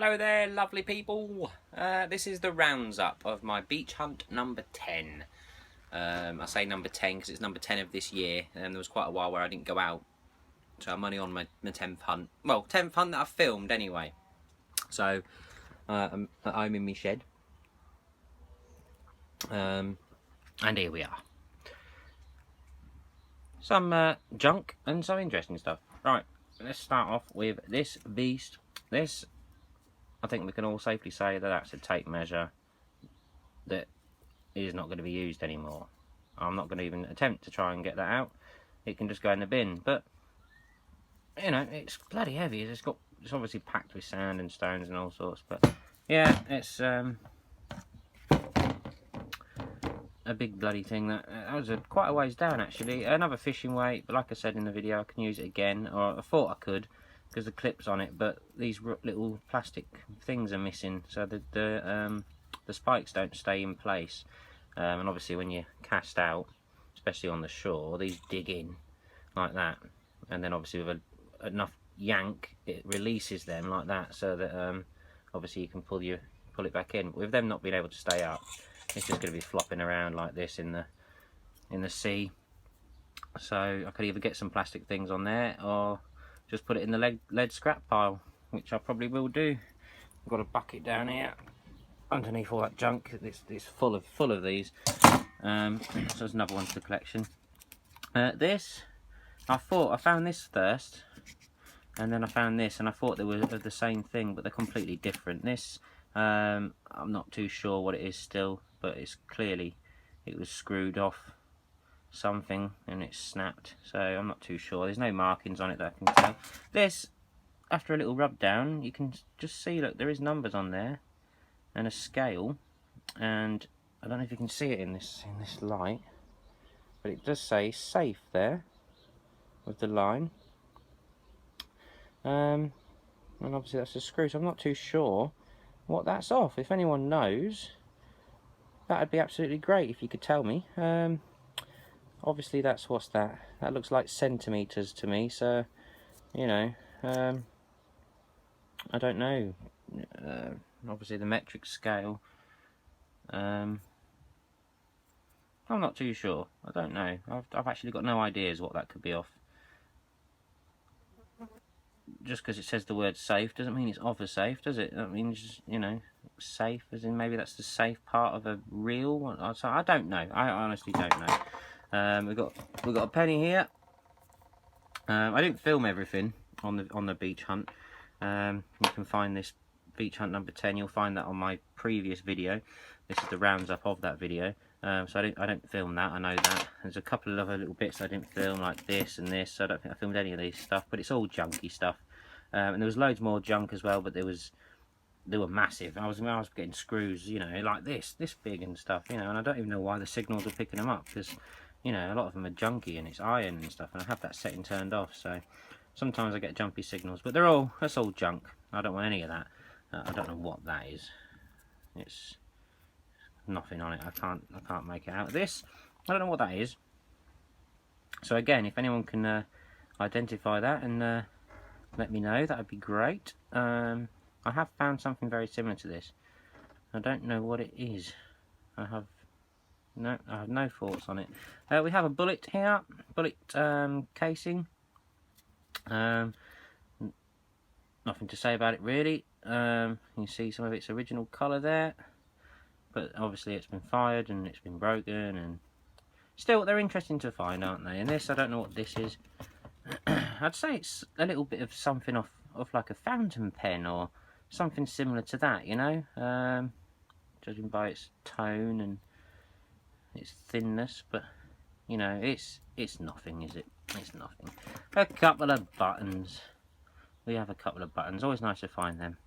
Hello there, lovely people. This is the rounds up of my beach hunt number 10. I say number 10 because it's number 10 of this year, and there was quite a while where I didn't go out, so I'm only on my 10th hunt. Well, 10th hunt that I filmed anyway. So I'm in my shed, and here we are. Some junk and some interesting stuff. Right, let's start off with this beast. This, I think we can all safely say that that's a tape measure that is not going to be used anymore. I'm not going to even attempt to try and get that out. It can just go in the bin. But you know, it's bloody heavy. It's obviously packed with sand and stones and all sorts. But yeah, it's a big bloody thing. That was quite a ways down actually. Another fishing weight, but like I said in the video, I can use it again, or I thought I could, because the clip's on it, but these little plastic things are missing, so the spikes don't stay in place, and obviously when you cast out, especially on the shore, these dig in like that, and then obviously with enough yank, it releases them like that, so that obviously you can pull it back in. With them not being able to stay up, it's just going to be flopping around like this in the sea. So I could either get some plastic things on there, or just put it in the lead scrap pile, which I probably will do. I've got a bucket down here underneath all that junk. It's full of these. So there's another one to the collection. This, I found this first, and then I found this, and I thought they were the same thing, but they're completely different. This, I'm not too sure what it is still, but it's clearly, it was screwed off something and it's snapped, so I'm not too sure. There's no markings on it that I can tell. This, after a little rub down, you can just see, look, there is numbers on there and a scale, and I don't know if you can see it in this light, but it does say safe there with the line, and obviously that's a screw, so I'm not too sure what that's off. If anyone knows, that'd be absolutely great if you could tell me. Obviously that's, what's that? That looks like centimetres to me, so, you know, I don't know. Obviously the metric scale, I'm not too sure. I don't know. I've actually got no ideas what that could be off. Just because it says the word safe doesn't mean it's off a safe, does it? That means, you know, safe as in maybe that's the safe part of a reel. I don't know. I honestly don't know. We've got a penny here. I didn't film everything on the beach hunt. You can find this beach hunt number 10. You'll find that on my previous video. This is the rounds up of that video. So I don't film that. I know that. There's a couple of other little bits I didn't film, like this and this. So I don't think I filmed any of these stuff, but it's all junky stuff. And there was loads more junk as well, but they were massive. I was getting screws, you know, like this big and stuff, you know. And I don't even know why the signals are picking them up, because, you know, a lot of them are junky and it's iron and stuff, and I have that setting turned off, so sometimes I get jumpy signals, but that's all junk. I don't want any of that. I don't know what that is. It's nothing on it. I can't make it out. This, I don't know what that is. So again, if anyone can identify that and let me know, that would be great. I have found something very similar to this. I don't know what it is. I have no thoughts on it. We have a bullet here, bullet casing. Nothing to say about it really. You can see some of its original colour there, but obviously it's been fired and it's been broken, and still they're interesting to find, aren't they? And this, I don't know what this is. I'd say it's a little bit of something off like a fountain pen or something similar to that, you know, judging by its tone and its thinness, but you know, it's nothing, is it? It's nothing. A couple of buttons. We have a couple of buttons. Always nice to find them,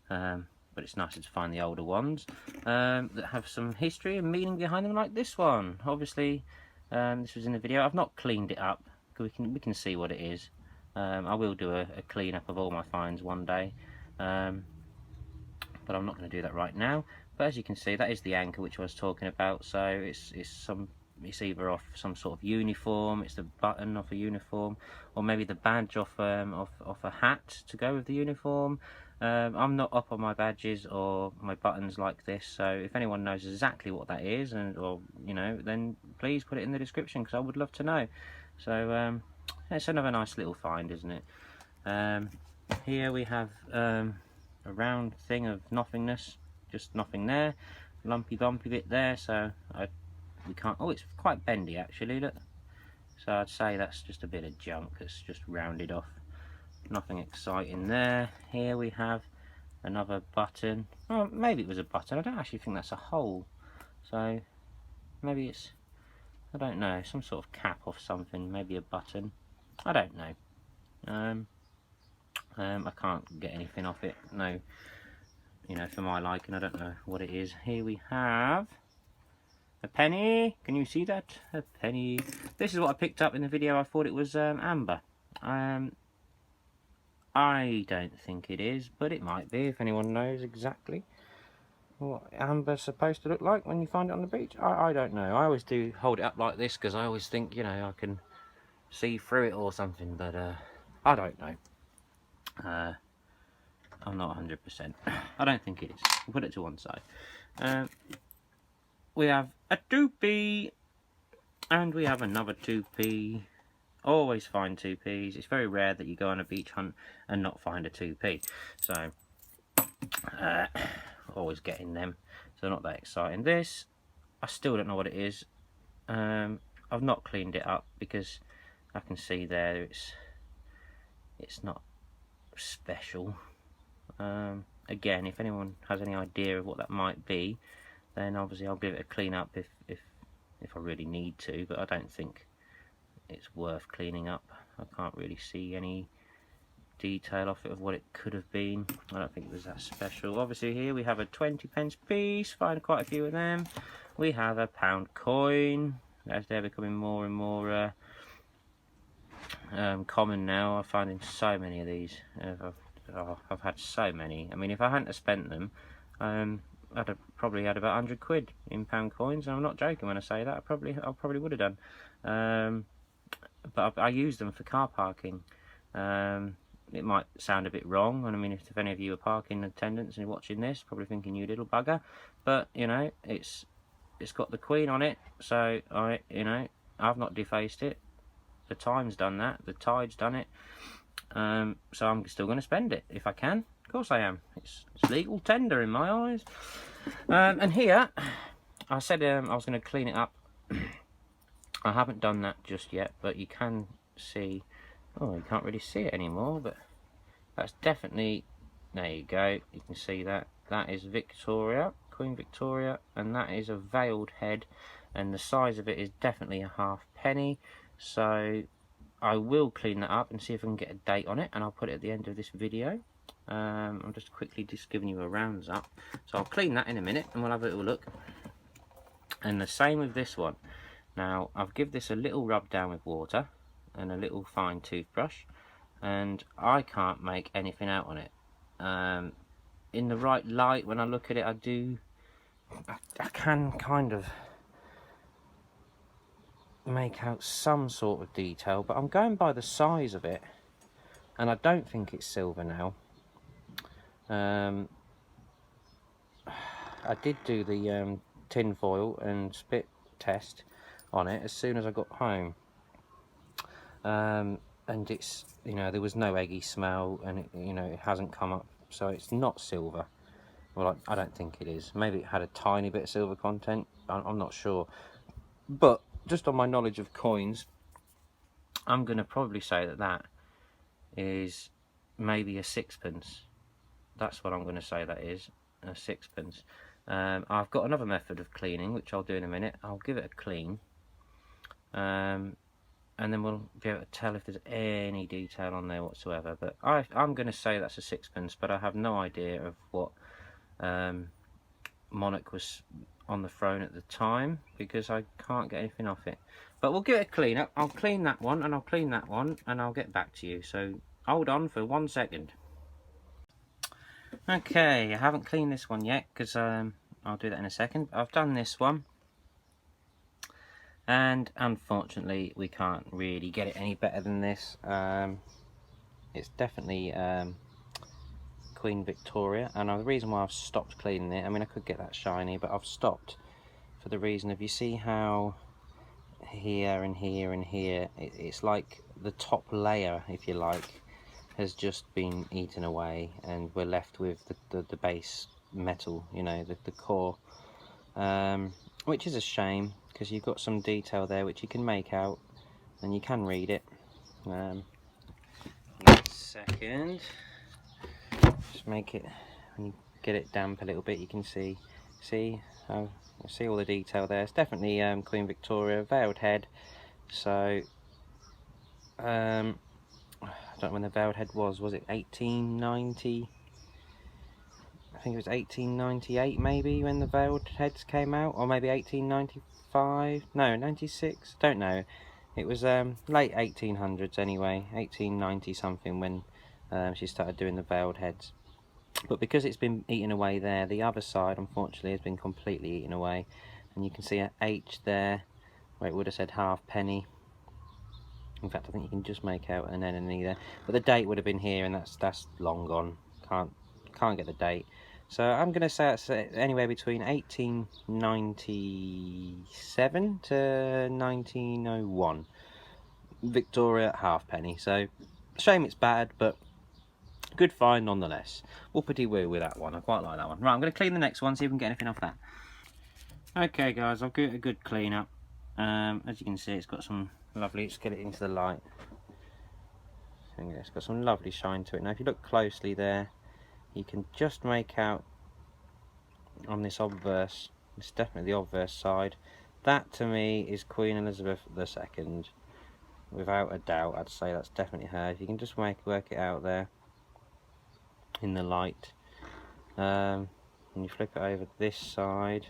but it's nicer to find the older ones that have some history and meaning behind them, like this one. Obviously, this was in the video. I've not cleaned it up. We can see what it is. I will do a clean up of all my finds one day, but I'm not going to do that right now. But as you can see, that is the anchor which I was talking about. So it's some it's either off some sort of uniform, it's the button off a uniform, or maybe the badge off a hat to go with the uniform. I'm not up on my badges or my buttons like this, so if anyone knows exactly what that is, or you know, then please put it in the description, because I would love to know. So it's another nice little find, isn't it? Here we have a round thing of nothingness, just nothing there, lumpy bumpy bit there, so we can't. Oh, it's quite bendy actually, look. So I'd say that's just a bit of junk that's just rounded off. Nothing exciting there. Here we have another button. Oh, maybe it was a button. I don't actually think that's a hole. So maybe it's, I don't know, some sort of cap off something. Maybe a button. I don't know. I can't get anything off it. No, you know, for my liking. I don't know what it is. Here we have a penny. Can you see that? A penny. This is what I picked up in the video. I thought it was amber. I don't think it is, but it might be, if anyone knows exactly what amber's supposed to look like when you find it on the beach. I don't know. I always do hold it up like this because I always think, you know, I can see through it or something, but I don't know. I'm not 100%. I don't think it is. We'll put it to one side. We have a 2p, and we have another 2p. Always find 2p's. It's very rare that you go on a beach hunt and not find a 2p. So, always getting them. So not that exciting. This, I still don't know what it is. I've not cleaned it up because I can see there it's not special. Again, if anyone has any idea of what that might be, then obviously I'll give it a clean up if I really need to. But I don't think it's worth cleaning up. I can't really see any detail off it of what it could have been. I don't think it was that special. Obviously here we have a 20p piece, find quite a few of them. We have a £1 coin, as they're becoming more and more common now. I'm finding so many of these. I've had so many. I mean, if I hadn't have spent them, I'd have probably had about 100 quid in £1 coins, and I'm not joking when I say that. I probably would have done. But I use them for car parking. It might sound a bit wrong, and I mean, if any of you are parking attendants and you're watching this, probably thinking you little bugger, but you know, it's got the Queen on it, so I've not defaced it. The time's done that. The tide's done it. So I'm still going to spend it if I can. Of course I am. It's legal tender in my eyes. And here, I said I was going to clean it up. I haven't done that just yet, but you can see. Oh, you can't really see it anymore, but that's definitely. There you go. You can see that. That is Victoria, Queen Victoria, and that is a veiled head, and the size of it is definitely a halfpenny. So I will clean that up and see if I can get a date on it, and I'll put it at the end of this video. I'm just quickly giving you a rounds up. So I'll clean that in a minute and we'll have a little look. And the same with this one. Now I've given this a little rub down with water and a little fine toothbrush, and I can't make anything out on it. In the right light, when I look at it, I can kind of make out some sort of detail, but I'm going by the size of it, and I don't think it's silver now. I did do the tin foil and spit test on it as soon as I got home, and it's, you know, there was no eggy smell, and it, you know, it hasn't come up, so it's not silver. Well, I don't think it is. Maybe it had a tiny bit of silver content. I'm not sure, but just on my knowledge of coins, I'm going to probably say that that is maybe a sixpence. That's what I'm going to say that is, a sixpence. I've got another method of cleaning, which I'll do in a minute. I'll give it a clean, and then we'll be able to tell if there's any detail on there whatsoever. But I'm going to say that's a sixpence, but I have no idea of what monarch was on the throne at the time, because I can't get anything off it. But we'll give it a clean up. I'll clean that one, and I'll clean that one, and I'll get back to you. So hold on for 1 second. Okay, I haven't cleaned this one yet, because I'll do that in a second. I've done this one, And unfortunately we can't really get it any better than this. It's definitely Queen Victoria, and the reason why I've stopped cleaning it, I mean I could get that shiny, but I've stopped for the reason of, you see how here and here and here, it's like the top layer, if you like, has just been eaten away, and we're left with the base metal, you know, the core, which is a shame, because you've got some detail there which you can make out and you can read it. Second, just make it, when you get it damp a little bit, you can see how, you see all the detail there. It's definitely Queen Victoria, veiled head. So I don't know when the veiled head was it 1890? I think it was 1898 maybe when the veiled heads came out, or maybe 1895, no, 96, don't know. It was late 1800s anyway, 1890 something, when she started doing the veiled heads. But because it's been eaten away there, the other side unfortunately has been completely eaten away, and you can see an H there where it would have said halfpenny. In fact, I think you can just make out an N and an E there, but the date would have been here, and that's long gone. Can't get the date. So I'm going to say it's anywhere between 1897 to 1901. Victoria halfpenny. So shame it's bad, but good find nonetheless. Whoopity woo with that one. I quite like that one. Right, I'm going to clean the next one, see if we can get anything off that. Okay guys, I'll give it a good clean up. As you can see, it's got some lovely, let's get it into the light. It's got some lovely shine to it. Now if you look closely there, you can just make out on this obverse, it's definitely the obverse side, that to me is Queen Elizabeth II. Without a doubt, I'd say that's definitely her. If you can just work it out there in the light, and you flip it over this side,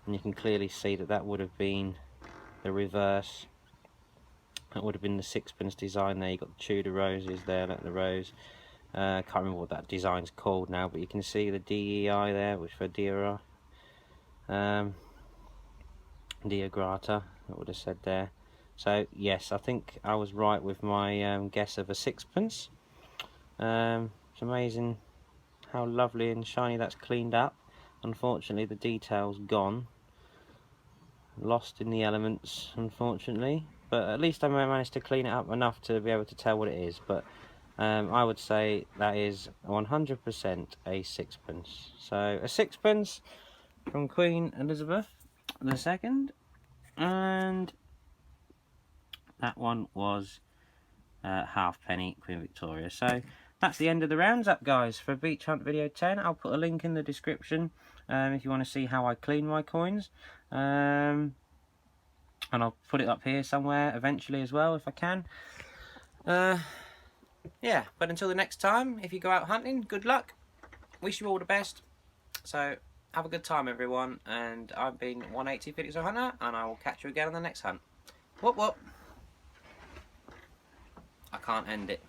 and you can clearly see that would have been the reverse. That would have been the sixpence design there. You've got the Tudor roses there, like the rose. I can't remember what that design's called now, but you can see the DEI there, which for Dira, Dia Grata, it would have said there. So yes, I think I was right with my guess of a sixpence. It's amazing how lovely and shiny that's cleaned up. Unfortunately, the detail's gone, lost in the elements, unfortunately. But at least I managed to clean it up enough to be able to tell what it is. But I would say that is 100% a sixpence. So a sixpence from Queen Elizabeth II, and that one was halfpenny Queen Victoria. So that's the end of the rounds up, guys, for Beach Hunt video 10. I'll put a link in the description if you want to see how I clean my coins. And I'll put it up here somewhere eventually as well if I can. Yeah, but until the next time, if you go out hunting, good luck. Wish you all the best. So have a good time, everyone. And I've been 180 Felixstowe Hunter, and I will catch you again on the next hunt. Whoop whoop. I can't end it.